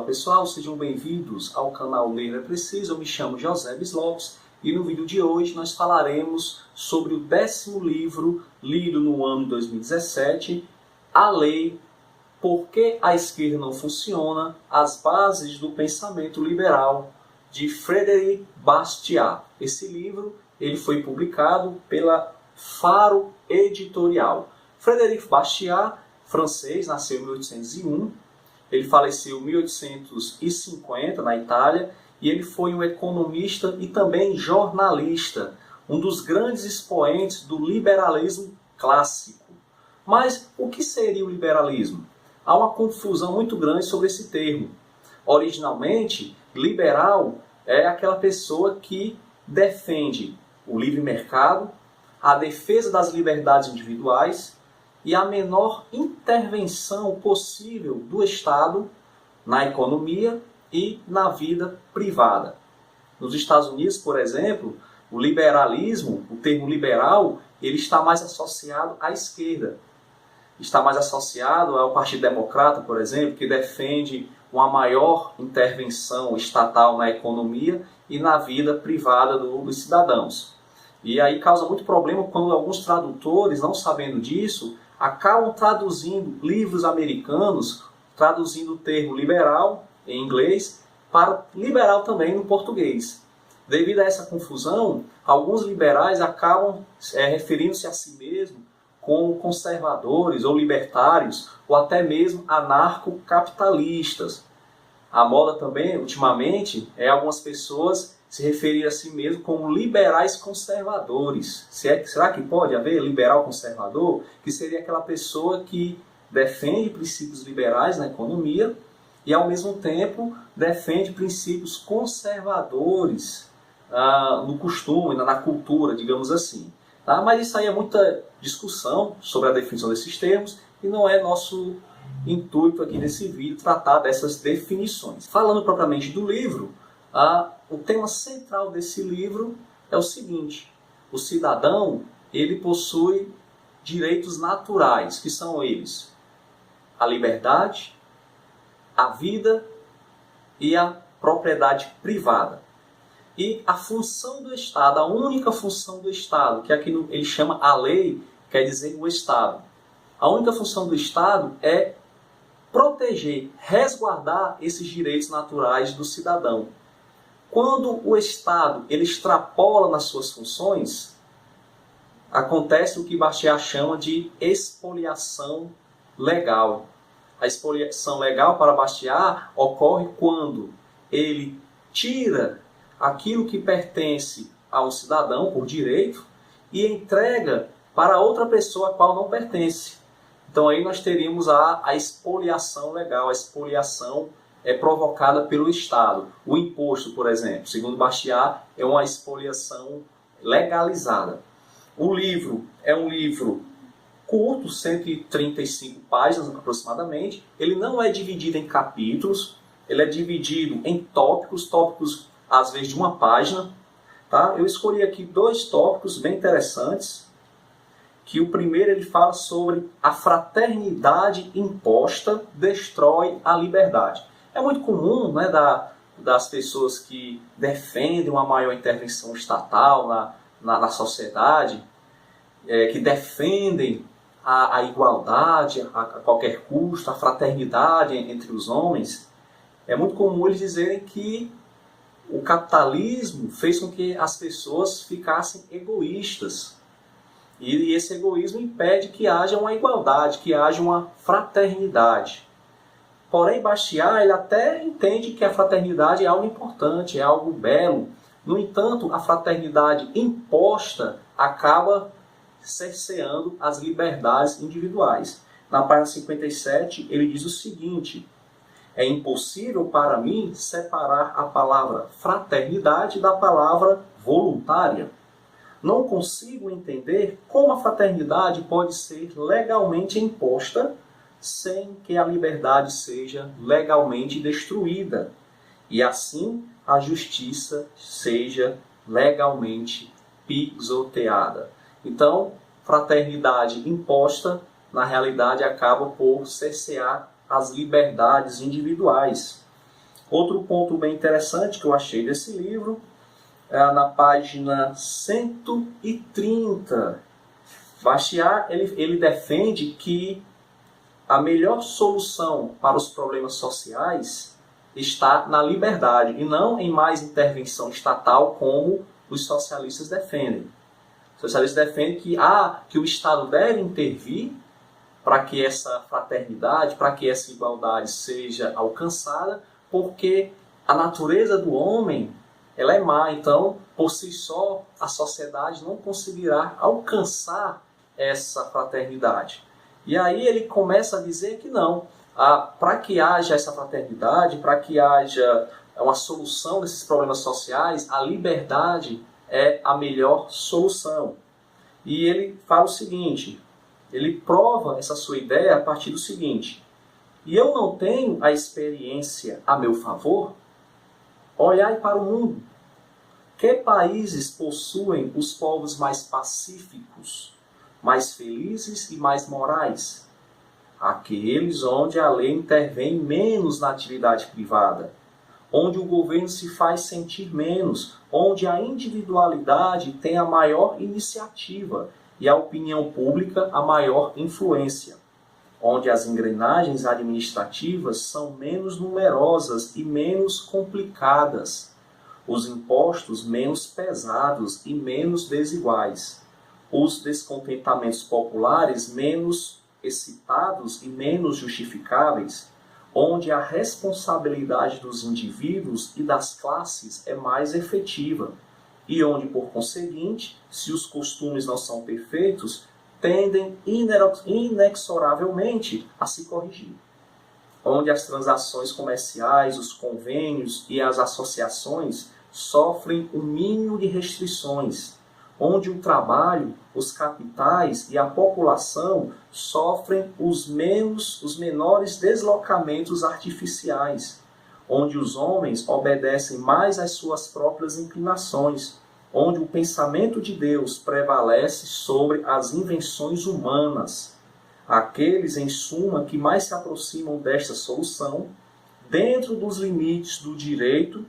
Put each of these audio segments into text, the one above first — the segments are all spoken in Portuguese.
pessoal, sejam bem-vindos ao canal Ler é Preciso. Eu me chamo José Lopes e no vídeo de hoje nós falaremos sobre o 10º livro lido no ano de 2017, A Lei, Por que a Esquerda Não Funciona? As Bases do Pensamento Liberal, de Frédéric Bastiat. Esse livro ele foi publicado pela Faro Editorial. Frédéric Bastiat, francês, nasceu em 1801. Ele faleceu em 1850 na Itália e ele foi um economista e também jornalista, um dos grandes expoentes do liberalismo clássico. Mas o que seria o liberalismo? Há uma confusão muito grande sobre esse termo. Originalmente, liberal é aquela pessoa que defende o livre mercado, a defesa das liberdades individuais e a menor intervenção possível do Estado na economia e na vida privada. Nos Estados Unidos, por exemplo, o liberalismo, o termo liberal, ele está mais associado à esquerda. Está mais associado ao Partido Democrata, por exemplo, que defende uma maior intervenção estatal na economia e na vida privada dos cidadãos. E aí causa muito problema quando alguns tradutores, não sabendo disso, acabam traduzindo livros americanos, traduzindo o termo liberal em inglês para liberal também no português. Devido a essa confusão, alguns liberais acabam referindo-se a si mesmos como conservadores ou libertários ou até mesmo anarcocapitalistas. A moda também, ultimamente, é algumas pessoas se referir a si mesmo como liberais conservadores. Será que pode haver liberal conservador? Que seria aquela pessoa que defende princípios liberais na economia e, ao mesmo tempo, defende princípios conservadores no costume, na cultura, digamos assim. Tá? Mas isso aí é muita discussão sobre a definição desses termos e não é nosso intuito aqui nesse vídeo tratar dessas definições. Falando propriamente do livro, o tema central desse livro é o seguinte: o cidadão ele possui direitos naturais, que são eles: a liberdade, a vida e a propriedade privada. E a função do Estado, a única função do Estado, que aqui ele chama a lei, quer dizer o Estado. A única função do Estado é proteger, resguardar esses direitos naturais do cidadão. Quando o Estado ele extrapola nas suas funções, acontece o que Bastiat chama de expoliação legal. A expoliação legal para Bastiat ocorre quando ele tira aquilo que pertence a um cidadão por direito e entrega para outra pessoa a qual não pertence. Então aí nós teríamos a expoliação legal, a expoliação é provocada pelo Estado. O imposto, por exemplo, segundo Bastiat, é uma expoliação legalizada. O livro é um livro curto, 135 páginas aproximadamente. Ele não é dividido em capítulos, ele é dividido em tópicos às vezes de uma página. Tá? Eu escolhi aqui 2 tópicos bem interessantes, que o primeiro ele fala sobre a fraternidade imposta destrói a liberdade. É muito comum, né, das pessoas que defendem uma maior intervenção estatal na sociedade, que defendem a igualdade a qualquer custo, a fraternidade entre os homens. É muito comum eles dizerem que o capitalismo fez com que as pessoas ficassem egoístas. E esse egoísmo impede que haja uma igualdade, que haja uma fraternidade. Porém, Bastiat ele até entende que a fraternidade é algo importante, é algo belo. No entanto, a fraternidade imposta acaba cerceando as liberdades individuais. Na página 57, ele diz o seguinte: é impossível para mim separar a palavra fraternidade da palavra voluntária. Não consigo entender como a fraternidade pode ser legalmente imposta sem que a liberdade seja legalmente destruída e assim a justiça seja legalmente pisoteada. Então, fraternidade imposta, na realidade, acaba por cercear as liberdades individuais. Outro ponto bem interessante que eu achei desse livro é na página 130. Bastiat ele defende que a melhor solução para os problemas sociais está na liberdade e não em mais intervenção estatal como os socialistas defendem. Os socialistas defendem que o Estado deve intervir para que essa fraternidade, para que essa igualdade seja alcançada, porque a natureza do homem ela é má, então, por si só, a sociedade não conseguirá alcançar essa fraternidade. E aí ele começa a dizer que não, para que haja essa fraternidade, para que haja uma solução desses problemas sociais, a liberdade é a melhor solução. E ele fala o seguinte, ele prova essa sua ideia a partir do seguinte: e eu não tenho a experiência a meu favor? Olhai para o mundo. Que países possuem os povos mais pacíficos, mais felizes e mais morais? Aqueles onde a lei intervém menos na atividade privada, onde o governo se faz sentir menos, onde a individualidade tem a maior iniciativa e a opinião pública a maior influência, onde as engrenagens administrativas são menos numerosas e menos complicadas, os impostos menos pesados e menos desiguais, os descontentamentos populares menos excitados e menos justificáveis, onde a responsabilidade dos indivíduos e das classes é mais efetiva, e onde, por conseguinte, se os costumes não são perfeitos, tendem inexoravelmente a se corrigir. Onde as transações comerciais, os convênios e as associações sofrem o mínimo de restrições, onde o trabalho, os capitais e a população sofrem os menores deslocamentos artificiais, onde os homens obedecem mais às suas próprias inclinações, onde o pensamento de Deus prevalece sobre as invenções humanas. Aqueles, em suma, que mais se aproximam desta solução, dentro dos limites do direito,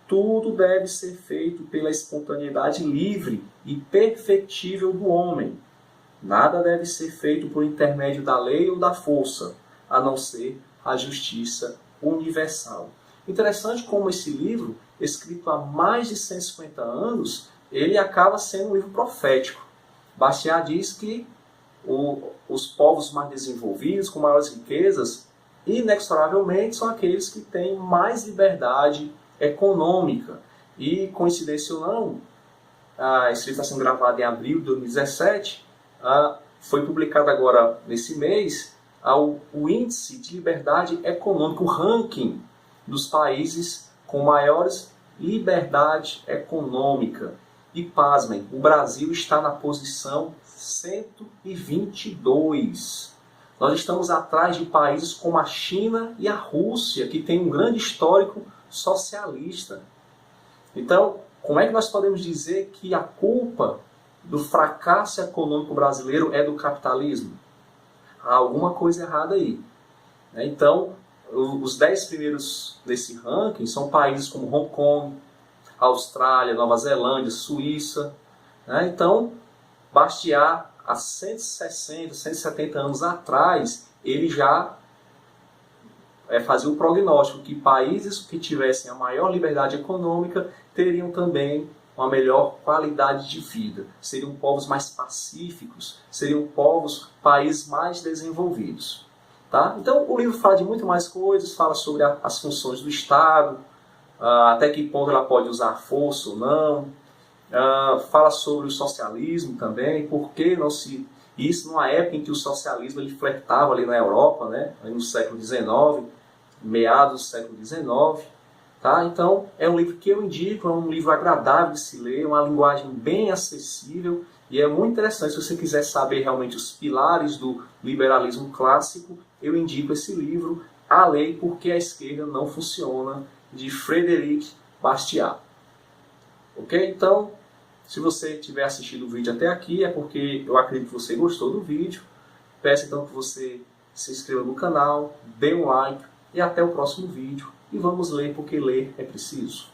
tudo deve ser feito pela espontaneidade livre e perfectível do homem. Nada deve ser feito por intermédio da lei ou da força, a não ser a justiça universal. Interessante como esse livro, escrito há mais de 150 anos, ele acaba sendo um livro profético. Bastiat diz que os povos mais desenvolvidos, com maiores riquezas, inexoravelmente são aqueles que têm mais liberdade econômica. E, coincidência ou não, esse livro está sendo gravado em abril de 2017, foi publicado agora nesse mês o Índice de Liberdade Econômica, o ranking dos países com maiores liberdade econômica. E pasmem, o Brasil está na posição 122. Nós estamos atrás de países como a China e a Rússia, que têm um grande histórico socialista. Então, como é que nós podemos dizer que a culpa do fracasso econômico brasileiro é do capitalismo? Há alguma coisa errada aí. Então, os 10 primeiros desse ranking são países como Hong Kong, Austrália, Nova Zelândia, Suíça. Então, Bastiat, há 160, 170 anos atrás, ele já fazia o prognóstico que países que tivessem a maior liberdade econômica teriam também uma melhor qualidade de vida. Seriam povos mais pacíficos, seriam países mais desenvolvidos. Tá? Então, o livro fala de muito mais coisas, fala sobre as funções do Estado, até que ponto ela pode usar força ou não, fala sobre o socialismo também, porque não se... Isso numa época em que o socialismo ele flertava ali na Europa, né? Ali no século XIX, meados do século XIX. Tá? Então, é um livro que eu indico, é um livro agradável de se ler, uma linguagem bem acessível, e é muito interessante. Se você quiser saber realmente os pilares do liberalismo clássico, eu indico esse livro, A Lei Porque a Esquerda Não Funciona, de Frédéric Bastiat. Ok? Então, se você tiver assistido o vídeo até aqui, é porque eu acredito que você gostou do vídeo. Peço então que você se inscreva no canal, dê um like, e até o próximo vídeo. e vamos ler porque ler é preciso.